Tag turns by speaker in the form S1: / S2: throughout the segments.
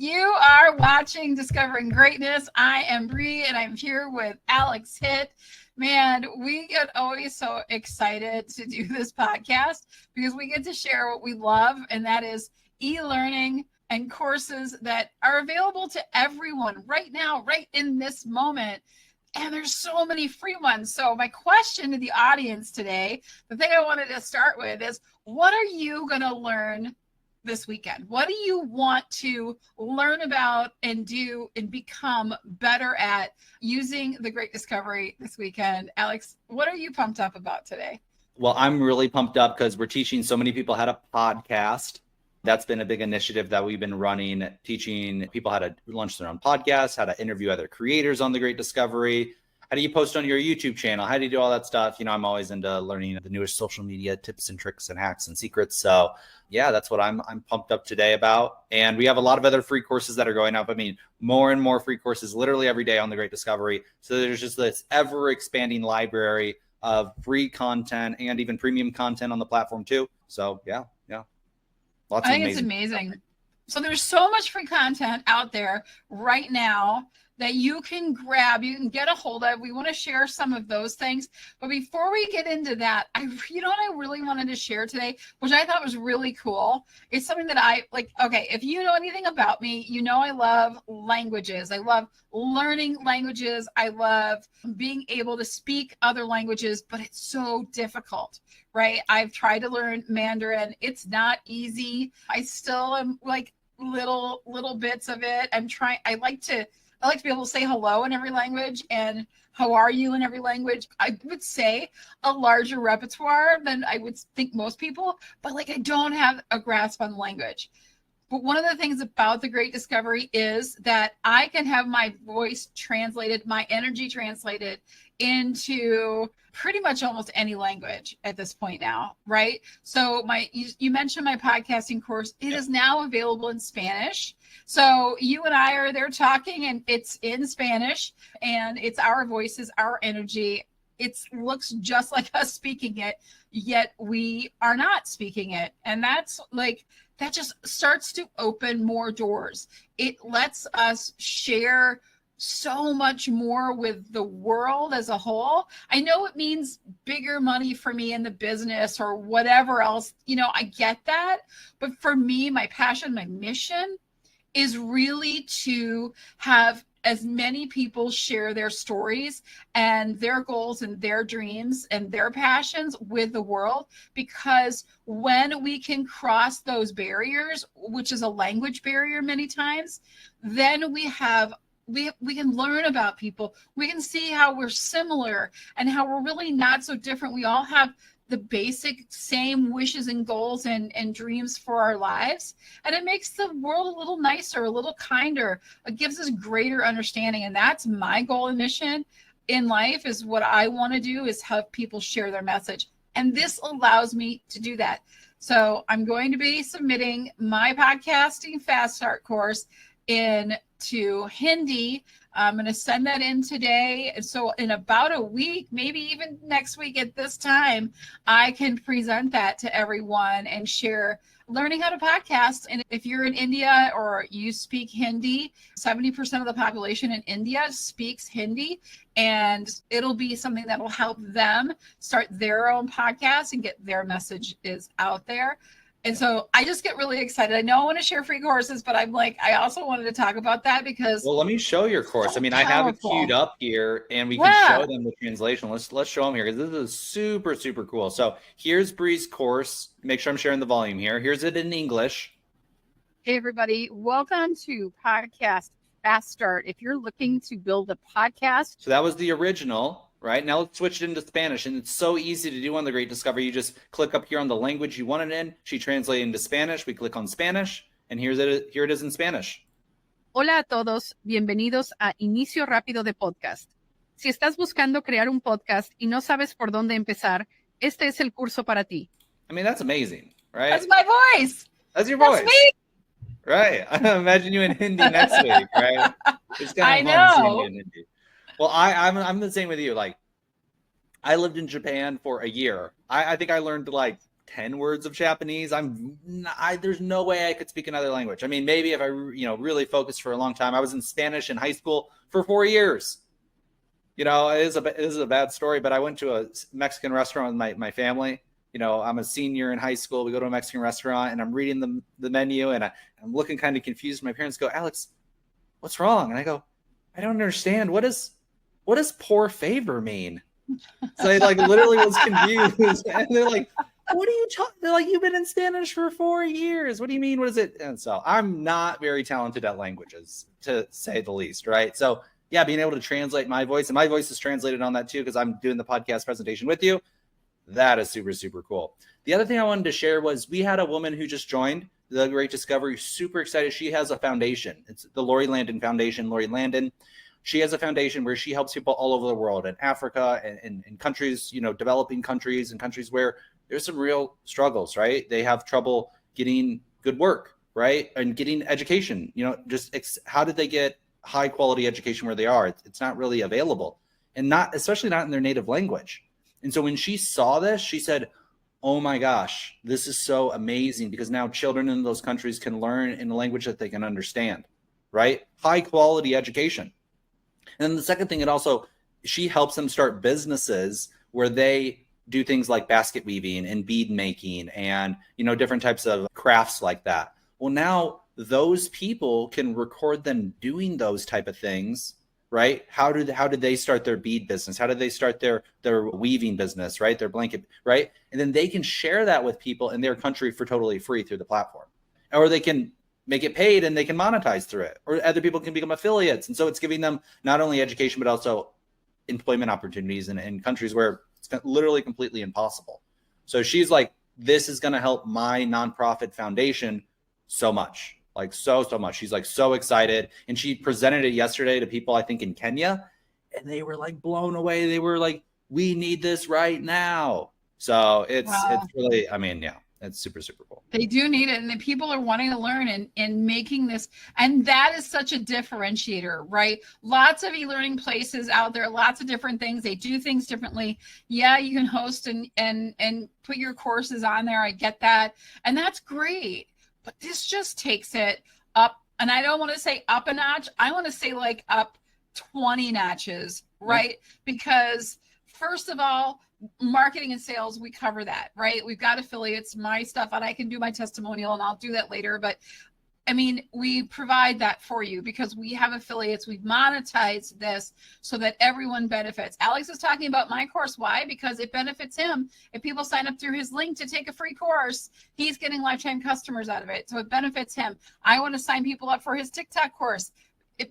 S1: You are watching Discovering Greatness. I am BRI, and I'm here with Hitt. Man, we get always so excited to do this podcast because we get to share what we love, and that is e-learning and courses that are available to everyone right now, right in this moment. And there's so many free ones. So my question to the audience today, the thing I wanted to start with is, what are you going to learn this weekend? What do you want to learn about and do and become better at using the Great Discovery this weekend? Alex, what are you pumped up about today?
S2: Well, I'm really pumped up because we're teaching so many people how to podcast. That's been a big initiative that we've been running, teaching people how to launch their own podcasts, how to interview other creators on the Great Discovery. How do you post on your YouTube channel? How do you do all that stuff? You know, I'm always into learning the newest social media tips and tricks and hacks and secrets. So yeah, that's what I'm pumped up today about. And we have a lot of other free courses that are going up. I mean, more and more free courses literally every day on the Great Discovery. So there's just this ever expanding library of free content and even premium content on the platform too. So yeah.
S1: I think it's amazing. So there's so much free content out there right now that you can grab, you can get a hold of. We want to share some of those things. But before we get into that, you know what I really wanted to share today, which I thought was really cool. It's something that I like. Okay, if you know anything about me, you know I love languages. I love learning languages. I love being able to speak other languages, but it's so difficult, right? I've tried to learn Mandarin. It's not easy. I still am like little bits of it. I like to be able to say hello in every language and how are you in every language. I would say a larger repertoire than I would think most people, but like I don't have a grasp on language. But one of the things about the Great Discovery is that I can have my voice translated, my energy translated into pretty much almost any language at this point now, right? So you mentioned my podcasting course. It is now available in Spanish. So you and I are there talking and it's in Spanish and it's our voices, our energy. It looks just like us speaking it, yet we are not speaking it. And that just starts to open more doors. It lets us share so much more with the world as a whole. I know it means bigger money for me in the business or whatever else, I get that. But for me, my passion, my mission is really to have as many people share their stories and their goals and their dreams and their passions with the world. Because when we can cross those barriers, which is a language barrier many times, then we can learn about people. We can see how we're similar and how we're really not so different. We all have the basic same wishes and goals and dreams for our lives. And it makes the world a little nicer, a little kinder. It gives us greater understanding. And that's my goal and mission in life, is what I want to do is help people share their message. And this allows me to do that. So I'm going to be submitting my podcasting fast start course into Hindi. I'm going to send that in today. And so in about a week, maybe even next week at this time, I can present that to everyone and share learning how to podcast. And if you're in India or you speak Hindi, 70% of the population in India speaks Hindi, and it'll be something that will help them start their own podcast and get their messages out there. And so I just get really excited. I know I want to share free courses, but I also wanted to talk about that because.
S2: Well, let me show your course.
S1: So
S2: I have it queued up here and we can show them the translation. Let's show them here because this is super, super cool. So here's BRI's course. Make sure I'm sharing the volume here. Here's it in English.
S1: Hey, everybody. Welcome to Podcast Fast Start. If you're looking to build a podcast.
S2: So that was the original. Right now, let's switch it into Spanish, and it's so easy to do on the Great Discovery. You just click up here on the language you want it in. She translated into Spanish. We click on Spanish, and here it is in Spanish.
S3: Hola a todos, bienvenidos a Inicio Rápido de Podcast. Si estás buscando crear un podcast y no sabes por dónde empezar, este es el curso para ti.
S2: I mean, that's amazing, right?
S1: That's my voice.
S2: That's your voice.
S1: That's me.
S2: Right. I imagine you in Hindi next week, right? It's kind of
S1: I
S2: fun
S1: know.
S2: seeing you in Hindi. Well, I'm the same with you. Like, I lived in Japan for a year. I think I learned like 10 words of Japanese. There's no way I could speak another language. I mean, maybe if I, really focused for a long time. I was in Spanish in high school for 4 years. It is a bad story, but I went to a Mexican restaurant with my family. I'm a senior in high school. We go to a Mexican restaurant and I'm reading the menu and I'm looking kind of confused. My parents go, Alex, what's wrong? And I go, I don't understand. What does poor favor mean? So I literally was confused. And they're like, what are you talking? They're like, you've been in Spanish for 4 years. What do you mean? What is it? And so I'm not very talented at languages, to say the least, right? So yeah, being able to translate my voice, and my voice is translated on that too, because I'm doing the podcast presentation with you. That is super, super cool. The other thing I wanted to share was we had a woman who just joined the Great Discovery, super excited. She has a foundation. It's the Lori Landon Foundation. Lori Landon, she has a foundation where she helps people all over the world, in Africa and in countries, developing countries and countries where there's some real struggles, right? They have trouble getting good work, right? And getting education, how did they get high quality education where they are? It's not really available, and especially not in their native language. And so when she saw this, she said, oh my gosh, this is so amazing, because now children in those countries can learn in a language that they can understand, right? High quality education. And then the second thing, she helps them start businesses where they do things like basket weaving and bead making and, different types of crafts like that. Well, now those people can record them doing those type of things, right? How did they start their bead business? How did they start their weaving business, right? Their blanket, right? And then they can share that with people in their country for totally free through the platform. Or they can make it paid and they can monetize through it. Or other people can become affiliates. And so it's giving them not only education, but also employment opportunities in countries where it's literally completely impossible. So she's like, this is going to help my nonprofit foundation so much. Like so much. She's like so excited. And she presented it yesterday to people, I think in Kenya, and they were like blown away. They were like, we need this right now. So it's really, it's super, super cool.
S1: They do need it. And the people are wanting to learn and making this. And that is such a differentiator, right? Lots of e-learning places out there, lots of different things. They do things differently. Yeah, you can host and put your courses on there. I get that. And that's great. But this just takes it up. And I don't want to say up a notch. I want to say like up 20 notches, right? Because first of all, marketing and sales, we cover that, right? We've got affiliates, my stuff, and I can do my testimonial and I'll do that later. But we provide that for you because we have affiliates. We've monetized this so that everyone benefits. Alex is talking about my course. Why? Because it benefits him. If people sign up through his link to take a free course, he's getting lifetime customers out of it. So it benefits him. I want to sign people up for his TikTok course.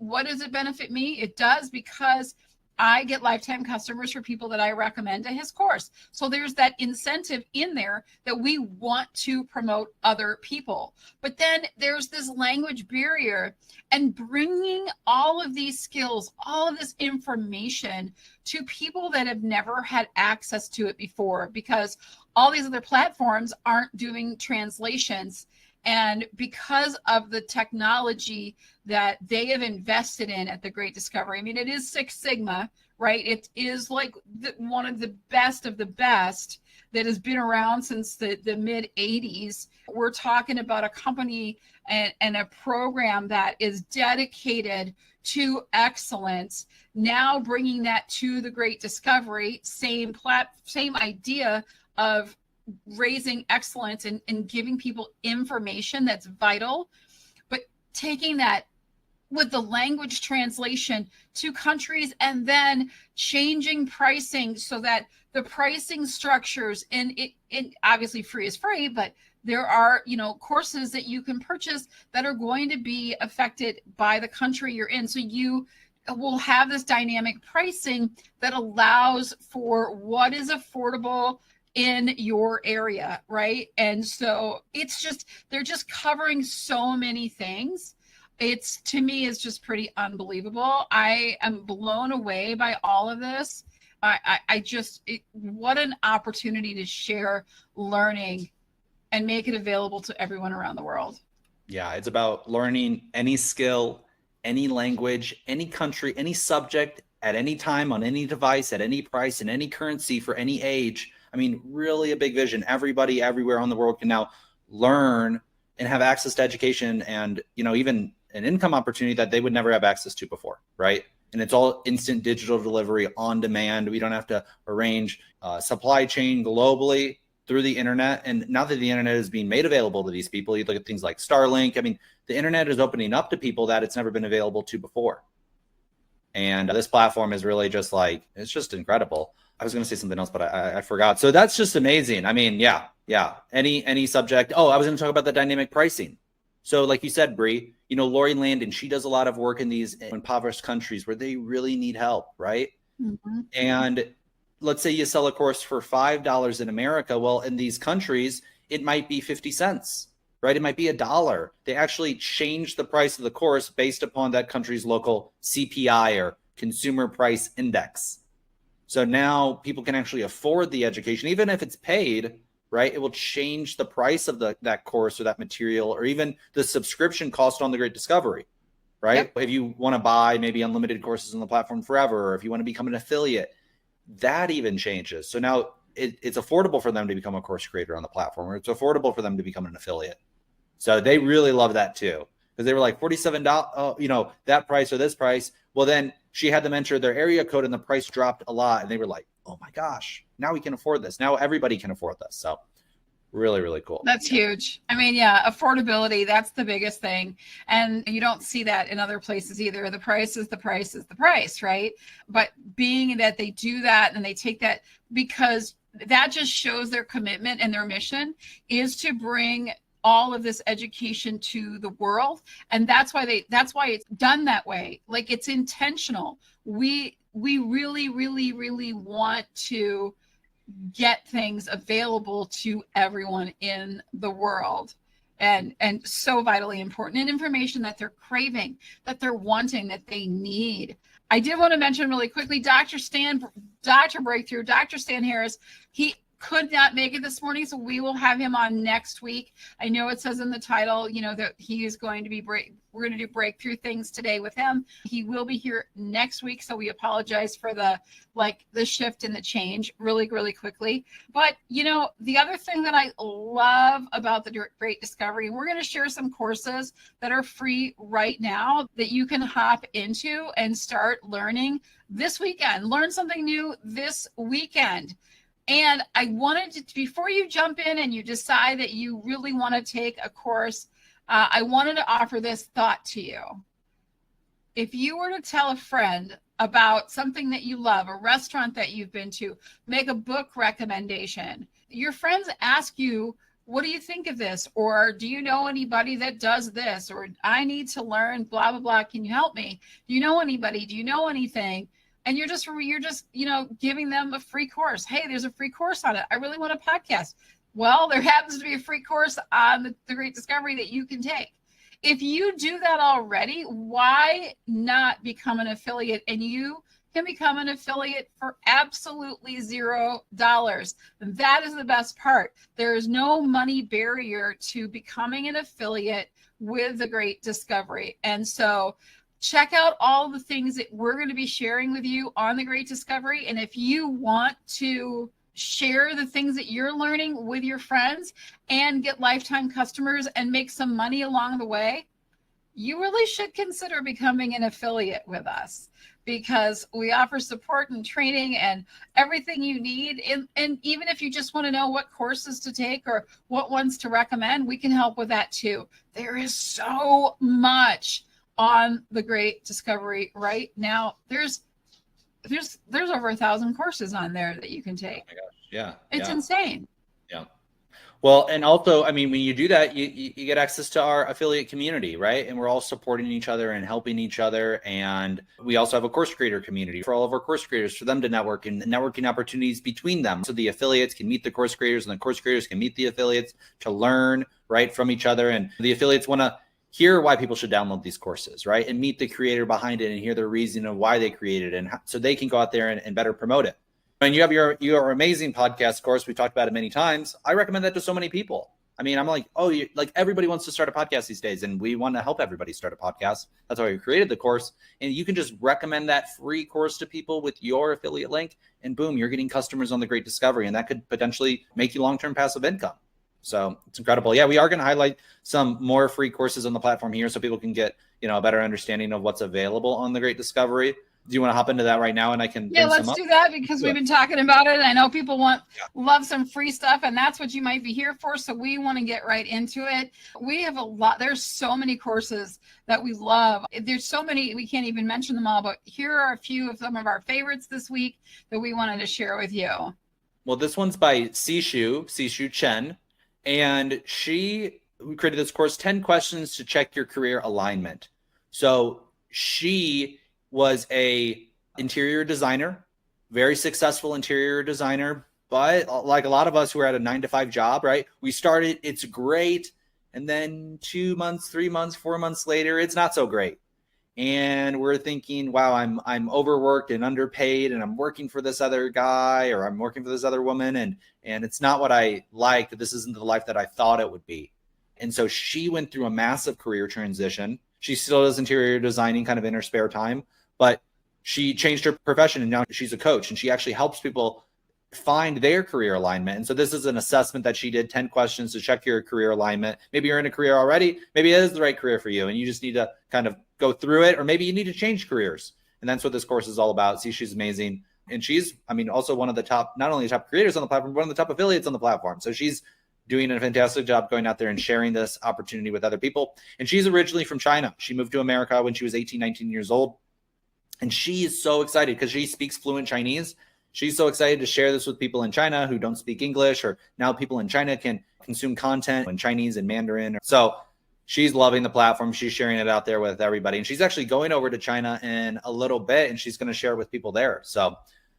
S1: What does it benefit me? It does, because I get lifetime customers for people that I recommend to his course. So there's that incentive in there that we want to promote other people. But then there's this language barrier, and bringing all of these skills, all of this information to people that have never had access to it before, because all these other platforms aren't doing translations. And because of the technology that they have invested in at the Great Discovery, it is Six Sigma, right? It is like one of the best that has been around since the mid 80s. We're talking about a company and a program that is dedicated to excellence. Now bringing that to the Great Discovery, same idea of raising excellence and giving people information that's vital, but taking that with the language translation to countries and then changing pricing so that the pricing structures, and it obviously free is free, but there are, courses that you can purchase that are going to be affected by the country you're in. So you will have this dynamic pricing that allows for what is affordable in your area, right? And so they're just covering so many things. To me, it's just pretty unbelievable. I am blown away by all of this. What an opportunity to share learning and make it available to everyone around the world.
S2: Yeah, it's about learning any skill, any language, any country, any subject, at any time, on any device, at any price, in any currency, for any age. I mean, really a big vision. Everybody everywhere on the world can now learn and have access to education and, even an income opportunity that they would never have access to before, right? And it's all instant digital delivery on demand. We don't have to arrange supply chain globally through the internet. And now that the internet is being made available to these people, you look at things like Starlink. I mean, the internet is opening up to people that it's never been available to before. And this platform is really just it's just incredible. I was going to say something else, but I forgot. So that's just amazing. I mean, yeah. Any subject. Oh, I was going to talk about the dynamic pricing. So like you said, Bri, Lori Landon, she does a lot of work in these impoverished countries where they really need help, right? Mm-hmm. And let's say you sell a course for $5 in America. Well, in these countries, it might be 50 cents, right? It might be $1. They actually change the price of the course based upon that country's local CPI or consumer price index. So now people can actually afford the education, even if it's paid, right? It will change the price of that course or that material, or even the subscription cost on the Great Discovery, right? Yep. If you want to buy maybe unlimited courses on the platform forever, or if you want to become an affiliate, that even changes. So now it's affordable for them to become a course creator on the platform, or it's affordable for them to become an affiliate. So they really love that too, because they were like $47, that price or this price. Well, then she had them enter their area code and the price dropped a lot. And they were like, oh my gosh, now we can afford this. Now everybody can afford this. So really, really cool.
S1: That's huge. I mean, affordability, that's the biggest thing. And you don't see that in other places either. The price is the price, right? But being that they do that and they take that, because that just shows their commitment, and their mission is to bring all of this education to the world. And that's why it's done that way. Like, it's intentional. We really, really, really want to get things available to everyone in the world, and so vitally important, and information that they're craving, that they're wanting, that they need. I did want to mention really quickly, Dr. Stan Harris, he could not make it this morning, so we will have him on next week. I know it says in the title, that he is going to be we're going to do breakthrough things today with him. He will be here next week, so we apologize for the shift and the change really, really quickly. But the other thing that I love about the Great Discovery, we're going to share some courses that are free right now that you can hop into and start learning this weekend. Learn something new this weekend. And I wanted to, before you jump in and you decide that you really want to take a course, I wanted to offer this thought to you. If you were to tell a friend about something that you love, a restaurant that you've been to, make a book recommendation, your friends ask you, what do you think of this? Or do you know anybody that does this? Or I need to learn blah, blah, blah. Can you help me? Do you know anybody? Do you know anything? And you're just giving them a free course. Hey, there's a free course on it. I really want a podcast. Well, there happens to be a free course on the Great Discovery that you can take. If you do that already, why not become an affiliate? And you can become an affiliate for absolutely $0. And that is the best part. There is no money barrier to becoming an affiliate with the Great Discovery. And so check out all the things that we're going to be sharing with you on the Great Discovery. And if you want to share the things that you're learning with your friends and get lifetime customers and make some money along the way, you really should consider becoming an affiliate with us, because we offer support and training and everything you need. And even if you just want to know what courses to take or what ones to recommend, we can help with that too. There is so much on the Great Discovery right now. There's over 1,000 courses on there that you can take.
S2: Oh my gosh. Yeah.
S1: It's insane.
S2: Yeah. Well, and also, I mean, when you do that, you get access to our affiliate community, right? And we're all supporting each other and helping each other. And we also have a course creator community for all of our course creators, for them to network, and networking opportunities between them. So the affiliates can meet the course creators, and the course creators can meet the affiliates to learn, right, from each other. And the affiliates want to hear why people should download these courses, right? And meet the creator behind it and hear the reason of why they created it, and so they can go out there and better promote it. And you have your amazing podcast course. We've talked about it many times. I recommend that to so many people, I mean, I'm like, oh, like everybody wants to start a podcast these days, and we want to help everybody start a podcast. That's why we created the course. And you can just recommend that free course to people with your affiliate link, and boom, you're getting customers on the Great Discovery, and that could potentially make you long-term passive income. So it's incredible. Yeah, we are going to highlight some more free courses on the platform here so people can get, a better understanding of what's available on the Great Discovery. Do you want to hop into that right now? And I can bring
S1: let's do that, because we've been talking about it. I know people love some free stuff, and that's what you might be here for. So we want to get right into it. We have a lot. There's so many courses that we love. There's so many, we can't even mention them all, but here are a few of some of our favorites this week that we wanted to share with you.
S2: Well, this one's by Sixu Chen, and we created this course, 10 questions to check your career alignment. So she was a interior designer, very successful interior designer, but like a lot of us who are at a 9-to-5 job, right? We started, it's great. And then 2 months, 3 months, 4 months later, it's not so great. And we're thinking, wow, I'm overworked and underpaid, and I'm working for this other guy, or I'm working for this other woman, and it's not what I like. This isn't the life that I thought it would be. And so she went through a massive career transition. She still does interior designing kind of in her spare time, but she changed her profession, and now she's a coach, and she actually helps people find their career alignment. And so this is an assessment that she did, 10 questions to check your career alignment. Maybe you're in a career already. Maybe it is the right career for you, and you just need to kind of go through it, or maybe you need to change careers. And that's what this course is all about. See, she's amazing. And she's, also one of the top, not only the top creators on the platform, but one of the top affiliates on the platform. So she's doing a fantastic job going out there and sharing this opportunity with other people. And she's originally from China. She moved to America when she was 18, 19 years old. And she is so excited because she speaks fluent Chinese. She's so excited to share this with people in China who don't speak English, or now people in China can consume content in Chinese and Mandarin. So she's loving the platform. She's sharing it out there with everybody. And she's actually going over to China in a little bit, and she's going to share it with people there. So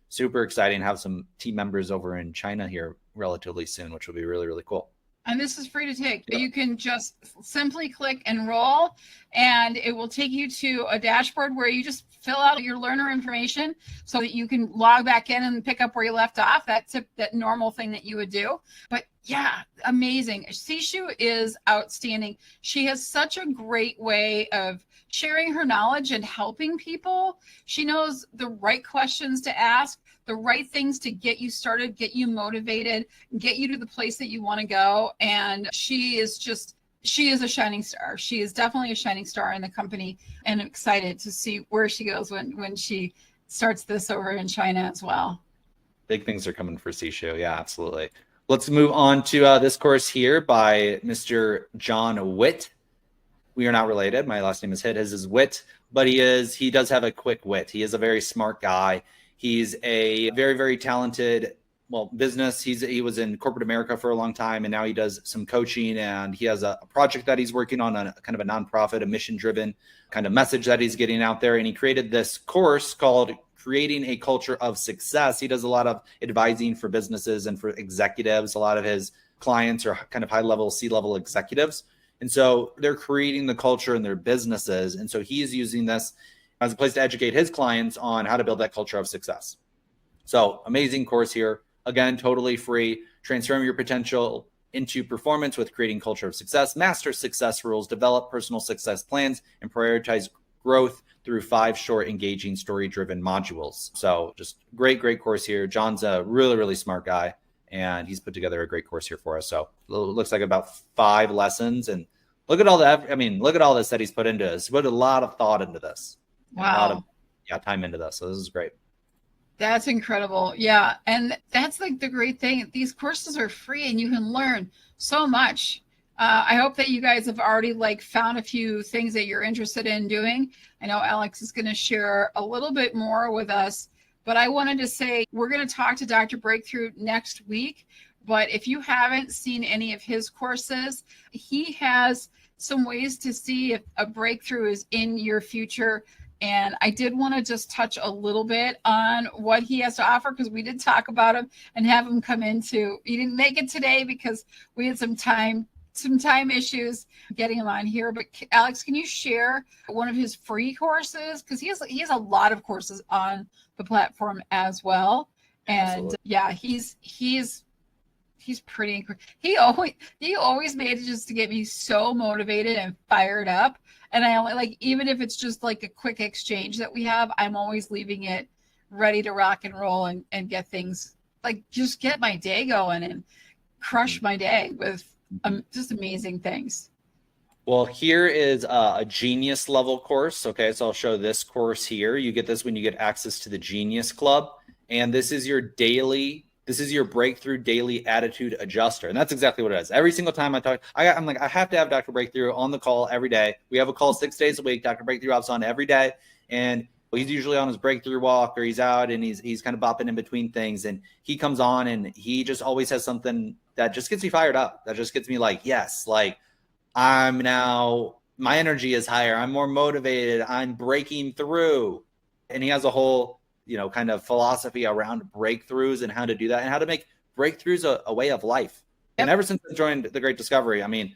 S2: super exciting to have some team members over in China here relatively soon, which will be really, really cool.
S1: And this is free to take. Yeah. You can just simply click enroll, and it will take you to a dashboard where you just fill out your learner information so that you can log back in and pick up where you left off. That's that normal thing that you would do. But yeah, amazing. Sixu is outstanding. She has such a great way of sharing her knowledge and helping people. She knows the right questions to ask, the right things to get you started, get you motivated, get you to the place that you want to go. And she is a shining star. She is definitely a shining star in the company, and I'm excited to see where she goes when she starts this over in China as well.
S2: Big things are coming for Sixu. Yeah, absolutely. Let's move on to this course here by Mr. John Whitt. We are not related. My last name is Hitt. His is Whitt, but he does have a quick wit. He is a very smart guy. He's a very, very talented, business. He was in corporate America for a long time, and now he does some coaching, and he has a project that he's working on, a kind of a nonprofit, a mission-driven kind of message that he's getting out there. And he created this course called Creating a Culture of Success. He does a lot of advising for businesses and for executives. A lot of his clients are kind of high-level, C-level executives. And so they're creating the culture in their businesses. And so he's using this as a place to educate his clients on how to build that culture of success. So amazing course here. Again, totally free. Transform your potential into performance with Creating Culture of Success. Master success rules, develop personal success plans, and prioritize growth through 5 short, engaging, story-driven modules. So just great course here. John's a really, really smart guy, and he's put together a great course here for us. So it looks like about 5 lessons. And look at all that. Look at all this that he's put into this. He put a lot of thought into this.
S1: Wow.
S2: A lot of time into this. So this is great.
S1: That's incredible. Yeah. And that's like the great thing. These courses are free, and you can learn so much. I hope that you guys have already found a few things that you're interested in doing. I know Alex is going to share a little bit more with us, but I wanted to say we're going to talk to Dr. Breakthrough next week. But if you haven't seen any of his courses, he has some ways to see if a breakthrough is in your future. And I did want to just touch a little bit on what he has to offer, because we did talk about him and have him come into. He didn't make it today because we had some time issues getting him on here. But Alex, can you share one of his free courses? Because he has a lot of courses on the platform as well. And absolutely. Yeah, he's he's pretty, he always manages to get me so motivated and fired up. And I only like, even if it's just like a quick exchange that we have, I'm always leaving it ready to rock and roll and get things like, just get my day going and crush my day with just amazing things.
S2: Well, here is a Genius level course. Okay, so I'll show this course here. You get this when you get access to the Genius Club. And this is your breakthrough daily attitude adjuster. And that's exactly what it is. Every single time I talk, I'm like, I have to have Dr. Breakthrough on the call every day. We have a call 6 days a week. Dr. Breakthrough hops on every day. And he's usually on his breakthrough walk, or he's out and he's kind of bopping in between things. And he comes on and he just always has something that just gets me fired up. That just gets me like, yes, like my energy is higher. I'm more motivated. I'm breaking through. And he has a whole, kind of philosophy around breakthroughs and how to do that and how to make breakthroughs a way of life. Yep. And ever since I joined The Great Discovery, I mean,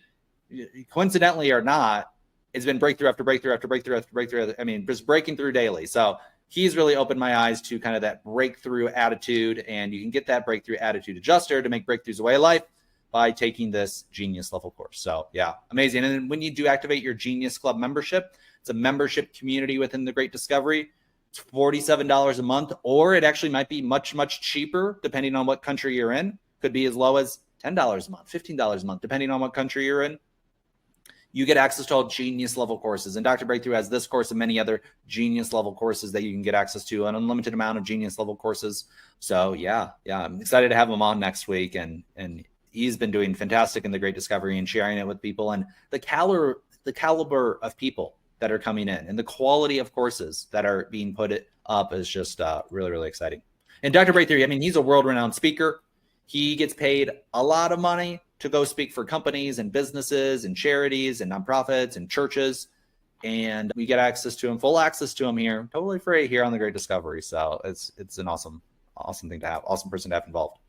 S2: coincidentally or not, it's been breakthrough after breakthrough after breakthrough after breakthrough. I mean, just breaking through daily. So he's really opened my eyes to kind of that breakthrough attitude. And you can get that breakthrough attitude adjuster to make breakthroughs a way of life by taking this Genius level course. So yeah, amazing. And then when you do activate your Genius Club membership, it's a membership community within The Great Discovery. It's $47 a month, or it actually might be much, much cheaper depending on what country you're in. Could be as low as $10 a month, $15 a month, depending on what country you're in. You get access to all Genius level courses. And Dr. Breakthrough has this course and many other Genius level courses that you can get access to, an unlimited amount of Genius level courses. So yeah, I'm excited to have him on next week. And he's been doing fantastic in The Great Discovery and sharing it with people, and the caliber of people that are coming in and the quality of courses that are being put up is just really, really exciting. And Dr. Breakthrough, I mean, he's a world-renowned speaker. He gets paid a lot of money to go speak for companies and businesses and charities and nonprofits and churches. And we get access to him, full access to him here, totally free here on The Great Discovery. So it's an awesome thing to have, awesome person to have involved.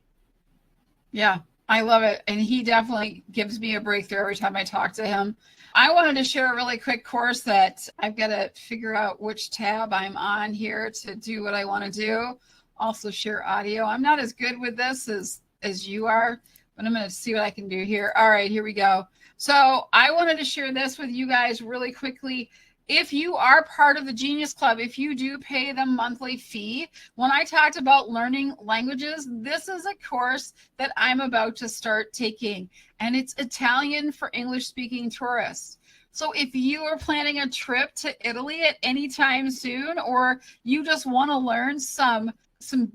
S1: Yeah, I love it. And he definitely gives me a breakthrough every time I talk to him. I wanted to share a really quick course that I've got to figure out which tab I'm on here to do what I want to do. Also share audio. I'm not as good with this as you are, but I'm going to see what I can do here. All right, here we go. So I wanted to share this with you guys really quickly. If you are part of the Genius Club, if you do pay the monthly fee, when I talked about learning languages, this is a course that I'm about to start taking, and it's Italian for English-speaking tourists. So if you are planning a trip to Italy at any time soon, or you just want to learn some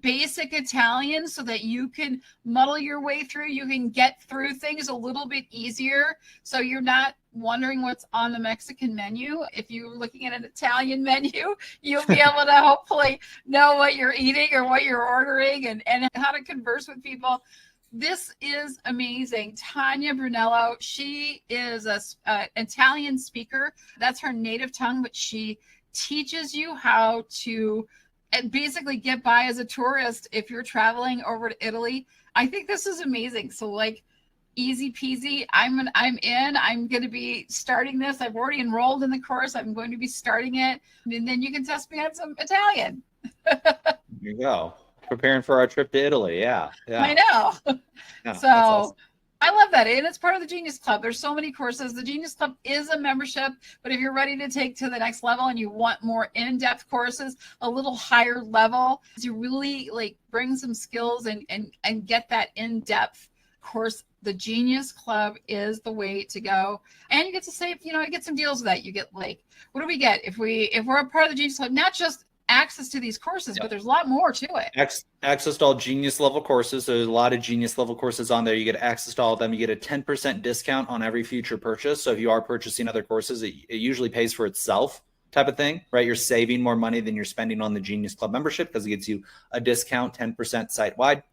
S1: basic Italian so that you can muddle your way through, you can get through things a little bit easier, so you're not wondering what's on the Mexican menu. If you're looking at an Italian menu, you'll be able to hopefully know what you're eating or what you're ordering and how to converse with people. This is amazing. Tanya Brunello, she is an Italian speaker. That's her native tongue, but she teaches you how to basically get by as a tourist if you're traveling over to Italy. I think this is amazing. So like, easy peasy. I'm going to be starting this. I've already enrolled in the course. I'm going to be starting it. And then you can test me on some Italian.
S2: There you go. Preparing for our trip to Italy. Yeah.
S1: I know.
S2: Yeah,
S1: so awesome. I love that. And it's part of the Genius Club. There's so many courses. The Genius Club is a membership, but if you're ready to take to the next level and you want more in-depth courses, a little higher level, to really like bring some skills and get that in-depth course, the Genius Club is the way to go. And you get to save, you get some deals with that. You get like, what do we get if we're a part of the Genius Club? Not just access to these courses, but there's a lot more to it.
S2: Access to all Genius level courses. So there's a lot of Genius level courses on there. You get access to all of them. You get a 10% discount on every future purchase. So if you are purchasing other courses, it usually pays for itself type of thing, right? You're saving more money than you're spending on the Genius Club membership because it gets you a discount 10% site-wide.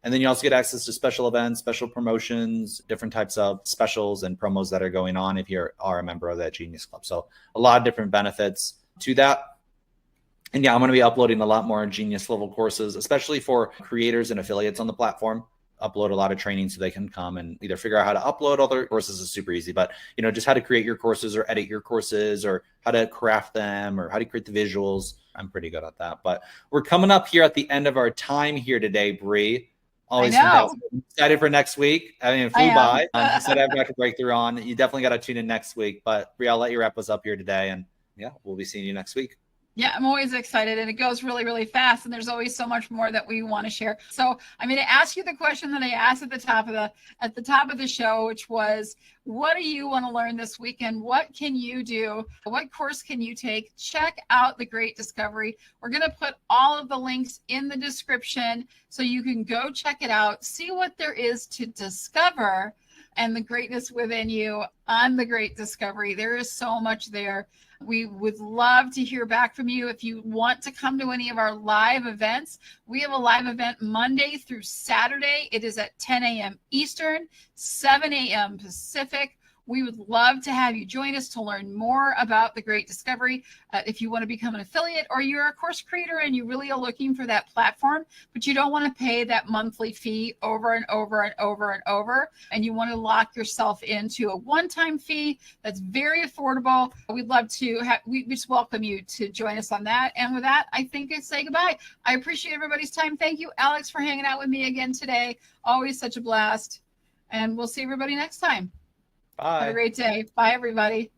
S2: And then you also get access to special events, special promotions, different types of specials and promos that are going on if you are a member of that Genius Club. So a lot of different benefits to that. And yeah, I'm going to be uploading a lot more Genius level courses, especially for creators and affiliates on the platform. Upload a lot of training so they can come and either figure out how to upload all their courses is super easy, but just how to create your courses or edit your courses or how to craft them or how to create the visuals. I'm pretty good at that. But we're coming up here at the end of our time here today, Bree. Always fantastic. I'm excited for next week. I mean, it flew by. You said I have Dr. Breakthrough on. You definitely got to tune in next week. But Bri, I'll let you wrap us up here today. And yeah, we'll be seeing you next week.
S1: Yeah, I'm always excited, and it goes really, really fast, and there's always so much more that we want to share. So I'm going to ask you the question that I asked at the top of the show, which was, what do you want to learn this weekend? What can you do? What course can you take? Check out The Great Discovery. We're going to put all of the links in the description so you can go check it out, see what there is to discover and the greatness within you on The Great Discovery. There is so much there. We would love to hear back from you. If you want to come to any of our live events, we have a live event Monday through Saturday. It is at 10 a.m. Eastern, 7 a.m. Pacific. We would love to have you join us to learn more about The Great Discovery. If you want to become an affiliate, or you're a course creator and you really are looking for that platform, but you don't want to pay that monthly fee over and over and over and over, and you want to lock yourself into a one-time fee that's very affordable, we'd love to we just welcome you to join us on that. And with that, I think I say goodbye. I appreciate everybody's time. Thank you, Alex, for hanging out with me again today. Always such a blast. And we'll see everybody next time.
S2: Bye.
S1: Have a great day. Bye, everybody.